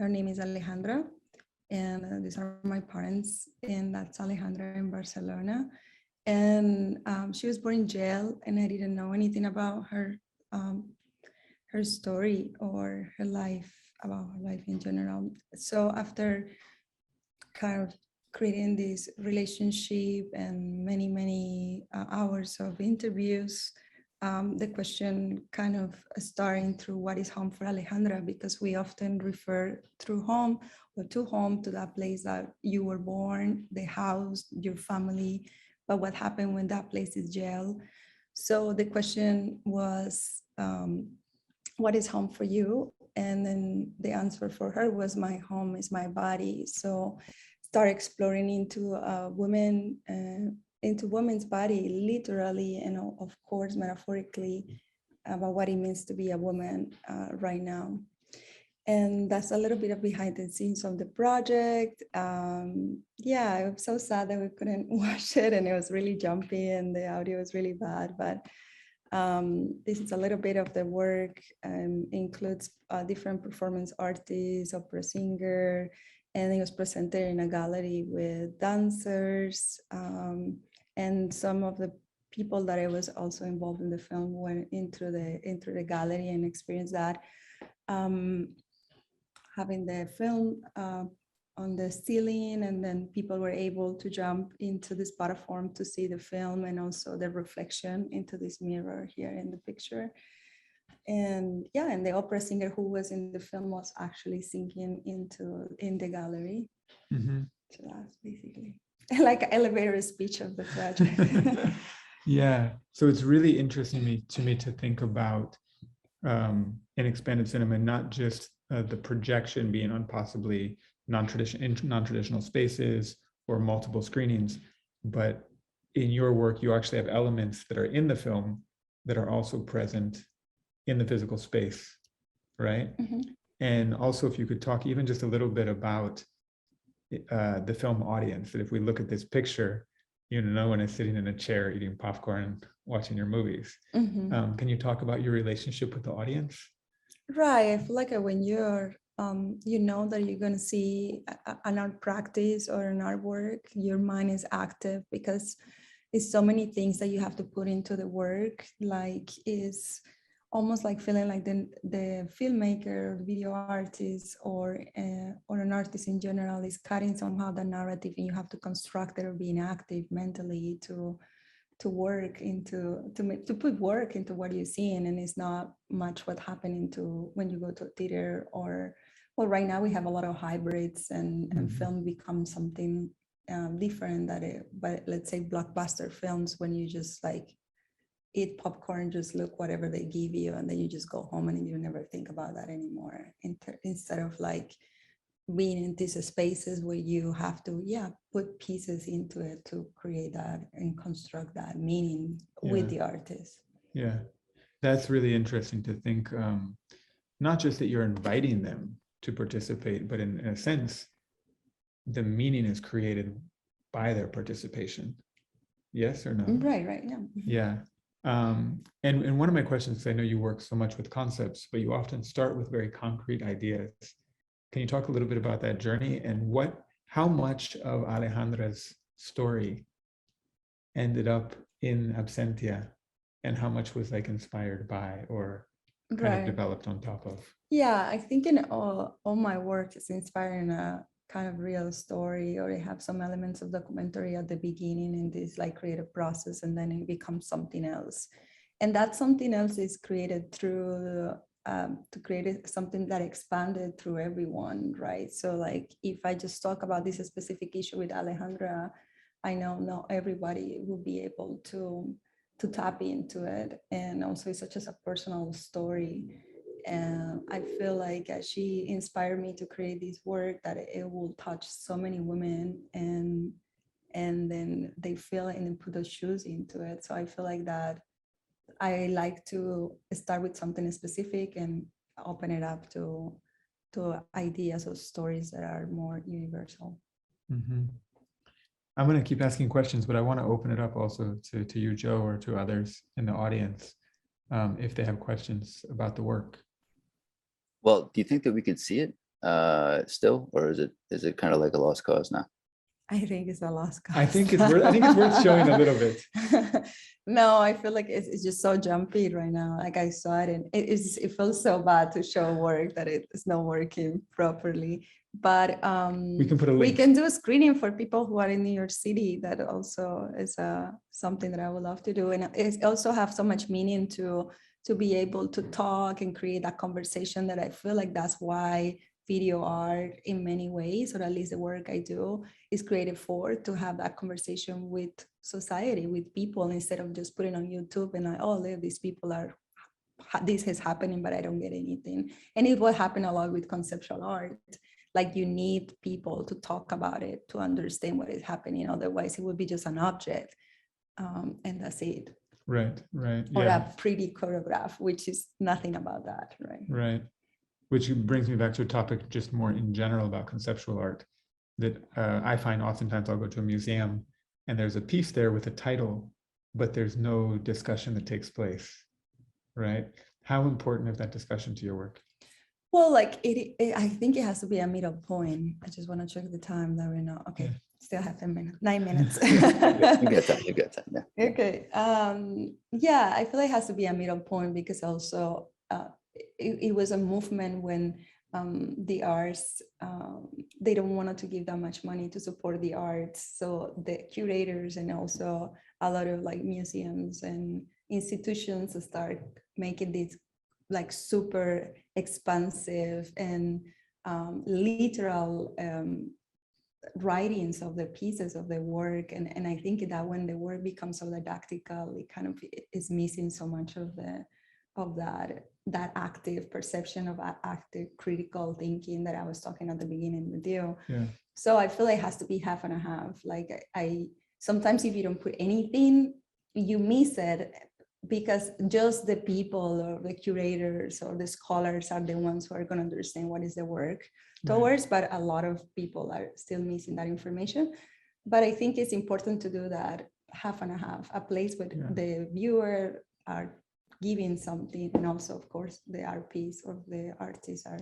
her name is Alejandra, and these are my parents, and that's Alejandra in Barcelona. And she was born in jail, and I didn't know anything about her story or her life, about her life in general. So after kind of creating this relationship and many hours of interviews, the question kind of starting through what is home for Alejandra, because we often refer through home or to home to that place that you were born, the house, your family, but what happened when that place is jail. So the question was, what is home for you? And then the answer for her was, my home is my body. So start exploring into women's body, literally, and of course metaphorically, about what it means to be a woman right now. And that's a little bit of behind the scenes of the project. Yeah, I'm so sad that we couldn't watch it, and it was really jumpy and the audio was really bad, but this is a little bit of the work, includes different performance artists, opera singer, and it was presented in a gallery with dancers, and some of the people that I was also involved in the film went into the gallery and experienced that. Having the film on the ceiling, and then people were able to jump into this platform to see the film and also the reflection into this mirror here in the picture. And yeah, and the opera singer who was in the film was actually singing in the gallery. Mm-hmm. So that's basically like an elevator speech of the project. Yeah, so it's really interesting to me to think about in expanded cinema, not just the projection being on possibly non-traditional spaces or multiple screenings, but in your work, you actually have elements that are in the film that are also present in the physical space, right? Mm-hmm. And also, if you could talk even just a little bit about the film audience, that if we look at this picture, no one is sitting in a chair eating popcorn, watching your movies. Mm-hmm. Can you talk about your relationship with the audience? Right. I feel like when you're, you know that you're going to see an art practice or an artwork, your mind is active because it's so many things that you have to put into the work. Like, is almost like feeling like the filmmaker, video artist, or an artist in general is cutting somehow the narrative, and you have to construct it or being active mentally to work into to put work into what you're seeing. And it's not much what happening to when you go to a theater, or well, right now we have a lot of hybrids, and mm-hmm. and film becomes something different but let's say blockbuster films, when you just like eat popcorn, just look whatever they give you, and then you just go home and you never think about that anymore, instead of like being in these spaces where you have to put pieces into it to create that and construct that meaning with the artist. Yeah, that's really interesting to think, not just that you're inviting them to participate, but in a sense the meaning is created by their participation. Yes or no? Right, yeah. And one of my questions, I know you work so much with concepts, but you often start with very concrete ideas. Can you talk a little bit about that journey, and how much of Alejandra's story ended up in Absentia, and how much was like inspired by or kind of developed on top of? Yeah, I think in all my work is inspiring a kind of real story, or they have some elements of documentary at the beginning in this like creative process, and then it becomes something else. And that something else is created through to create something that expanded through everyone, right? So like if I just talk about this specific issue with Alejandra, I know not everybody will be able to tap into it. And also it's such as a personal story. And I feel like she inspired me to create this work that it will touch so many women, and then they feel it and then put those shoes into it. So I feel like that I like to start with something specific and open it up to ideas or stories that are more universal. Mm-hmm. I'm going to keep asking questions, but I want to open it up also to you, Joe, or to others in the audience, if they have questions about the work. Well, do you think that we could see it? still, or is it kind of like a lost cause now? I think it's a lost cause. I think it's worth showing a little bit. No, I feel like it's just so jumpy right now. Like I saw it and it feels so bad to show work that it's not working properly. But We can put a link. we can do a screening for people who are in New York City. That also is something that I would love to do. And it also have so much meaning to be able to talk and create that conversation, that I feel like that's why video art in many ways, or at least the work I do, is created for, to have that conversation with society, with people, instead of just putting on YouTube and like, oh, look, these people are, this is happening, but I don't get anything. And it will happen a lot with conceptual art. Like you need people to talk about it to understand what is happening. Otherwise it would be just an object, and that's it. Right. Or Yeah. a pretty choreograph, which is nothing about that, right? Right. Which brings me back to a topic just more in general about conceptual art, that I find oftentimes I'll go to a museum and there's a piece there with a title, but there's no discussion that takes place, right? How important is that discussion to your work? Well, like I think it has to be a middle point. I just want to check the time that we know. Okay, Yeah. Still have 9 minutes. You get time. Yeah. Okay. Yeah, I feel like it has to be a middle point, because also it was a movement when the arts, they don't want to give that much money to support the arts. So the curators and also a lot of like museums and institutions start making these like super expansive and literal writings of the pieces of the work. And I think that when the work becomes so didactical, it kind of is missing so much of that active perception, of active critical thinking that I was talking at the beginning with you. Yeah. So I feel like it has to be half and a half. Like I sometimes if you don't put anything, you miss it, because just the people or the curators or the scholars are the ones who are going to understand what is the work towards, but a lot of people are still missing that information. But I think it's important to do that half and a half, a place where the viewer are giving something, and also of course the art piece or the artists are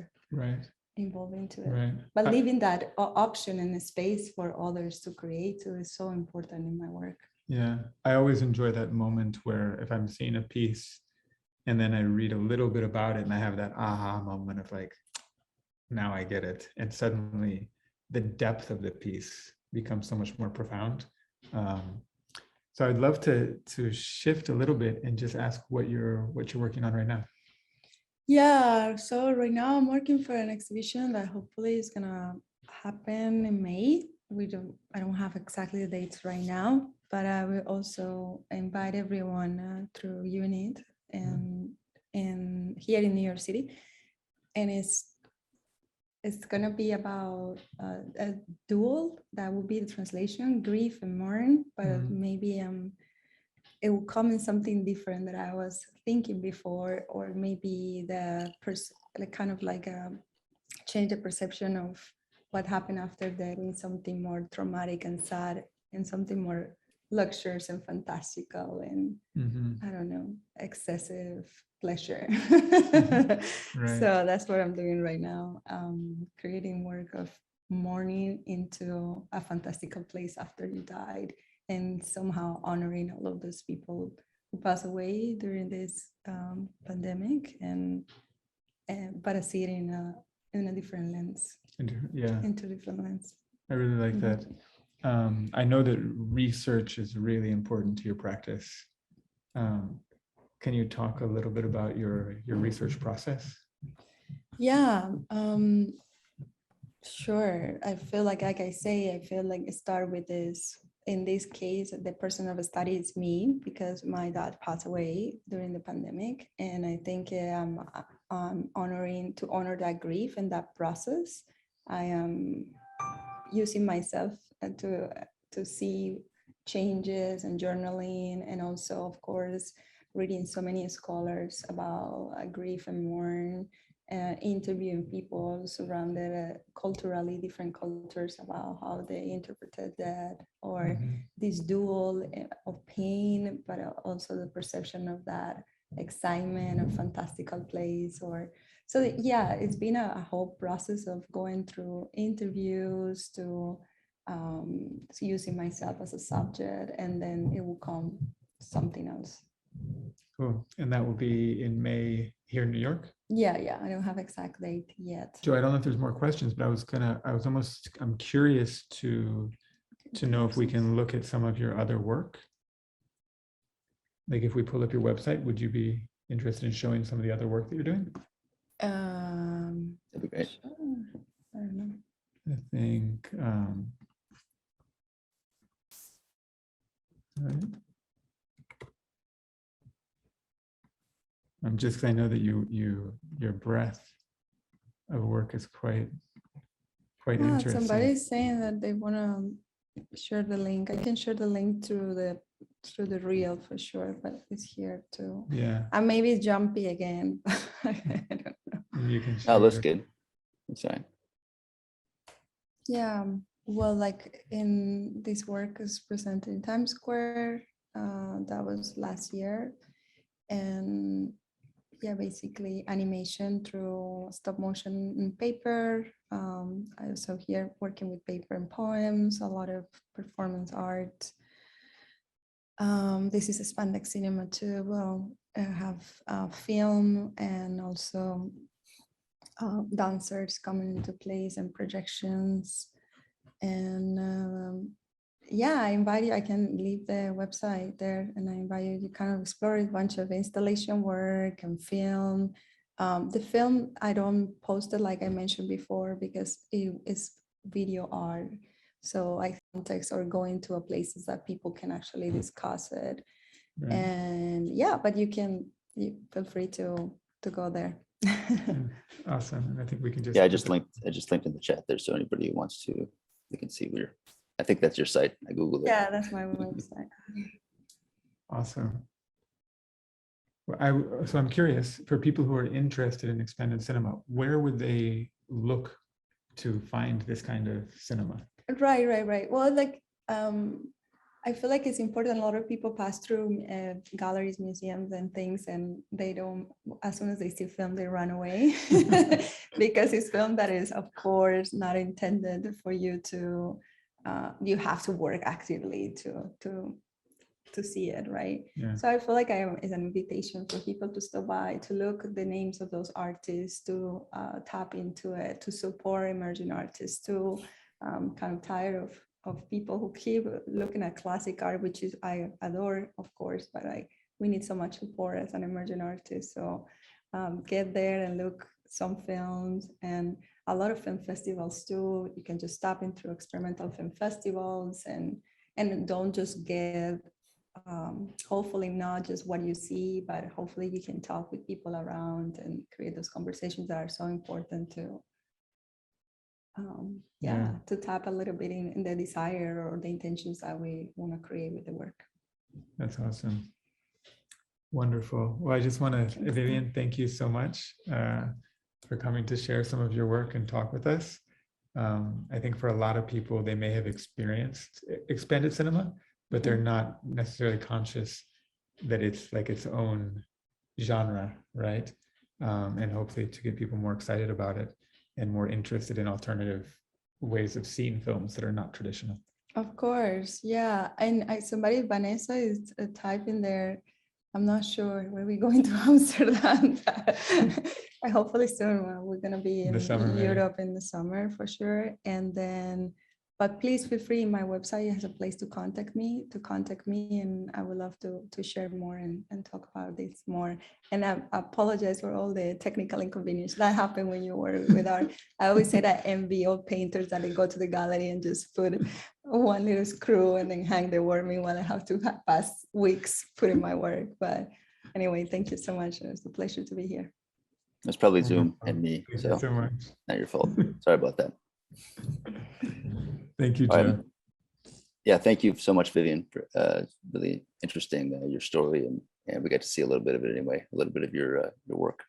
involved into it. But leaving that option and a space for others to create too is so important in my work. Yeah, I always enjoy that moment where if I'm seeing a piece and then I read a little bit about it and I have that aha moment of like, now I get it. And suddenly the depth of the piece becomes so much more profound. So I'd love to shift a little bit and just ask what you're working on right now. Yeah, so right now I'm working for an exhibition that hopefully is gonna happen in May. I don't have exactly the dates right now, but I will also invite everyone through UNIT and here in New York City. And it's gonna be about a dual, that will be the translation, grief and mourn, but maybe it will come in something different that I was thinking before, or maybe change the perception of what happened after that in something more traumatic and sad, and something more luxurious and fantastical and I don't know, excessive pleasure. So that's what I'm doing right now, creating work of mourning into a fantastical place after you died, and somehow honoring all of those people who passed away during this pandemic, but I see it in a different lens. Into different lens. I really like that. I know that research is really important to your practice. Can you talk a little bit about your research process? Yeah, sure. I feel like I say, I feel like it started with this. In this case, the person of study is me, because my dad passed away during the pandemic, and I think I'm honor that grief and that process. I am using myself to see changes and journaling, and also, of course, reading so many scholars about grief and mourn, interviewing people surrounded culturally, different cultures, about how they interpreted that, or this dual of pain, but also the perception of that excitement or fantastical place. Or So yeah, it's been a whole process of going through interviews to using myself as a subject, and then it will come something else. Cool. And that will be in May here in New York? Yeah, I don't have exact date yet. Joe, I don't know if there's more questions, but I'm curious to know if we can look at some of your other work. Like if we pull up your website, would you be interested in showing some of the other work that you're doing? That'd be great. Sure. I don't know. I think, right. Just 'cause I know that your breadth of work is quite interesting. Somebody's saying that they want to share the link. I can share the link through the reel for sure, but it's here too. Yeah. I may be jumpy again. I don't know. And you can Oh, share that's it. good. That's fine. Yeah, well, like in this work is presented in Times Square. That was last year, and yeah, basically animation through stop motion and paper. I also here working with paper and poems, a lot of performance art. This is a spandex cinema too. Well, I have film and also dancers coming into place and projections. And yeah, I invite you, I can leave the website there, and I invite you to kind of explore a bunch of installation work and film. The film, I don't post it like I mentioned before because it is video art. So I context or go into a places that people can actually discuss it. Right. And yeah, but you feel free to go there. Awesome. And I think we can just Yeah, I just linked in the chat there, so anybody who wants to, they can see where. I think that's your site. I googled it. Yeah, that's my website. Awesome. Well, so I'm curious, for people who are interested in expanded cinema, where would they look to find this kind of cinema? Right. Well, like I feel like it's important. A lot of people pass through galleries, museums, and things, and they don't. As soon as they see film, they run away because it's film that is, of course, not intended for you to. You have to work actively to see it, right? Yeah. So I feel like it's an invitation for people to stop by, to look at the names of those artists, to tap into it, to support emerging artists, to kind of tired of people who keep looking at classic art, which is I adore, of course, but we need so much support as an emerging artist. So get there and look some films, and a lot of film festivals too. You can just tap into experimental film festivals and don't just get hopefully not just what you see, but hopefully you can talk with people around and create those conversations that are so important to to tap a little bit in the desire or the intentions that we want to create with the work. That's awesome. Wonderful. Well, I just want to, Vivian, thank you so much for coming to share some of your work and talk with us. I think for a lot of people, they may have experienced expanded cinema, but they're not necessarily conscious that it's like its own genre, right? And hopefully to get people more excited about it and more interested in alternative ways of seeing films that are not traditional. Of course, yeah. And somebody, Vanessa, is typing there. I'm not sure where we're going to Amsterdam. Hopefully soon. We're going to be in Europe in the summer for sure. And then, but please feel free. My website has a place to contact me, and I would love to share more and talk about this more. And I apologize for all the technical inconvenience that happened when you were with our, I always say that envy old painters that they go to the gallery and just put one little screw and then hang the work. Meanwhile, I have to pass weeks putting my work. But anyway, thank you so much. It was a pleasure to be here. It's probably Zoom and me, Thank so you so much. not your fault. Sorry about that. Thank you, Joe. Yeah, thank you so much, Vivian, for really interesting your story, and we got to see a little bit of it anyway, a little bit of your work.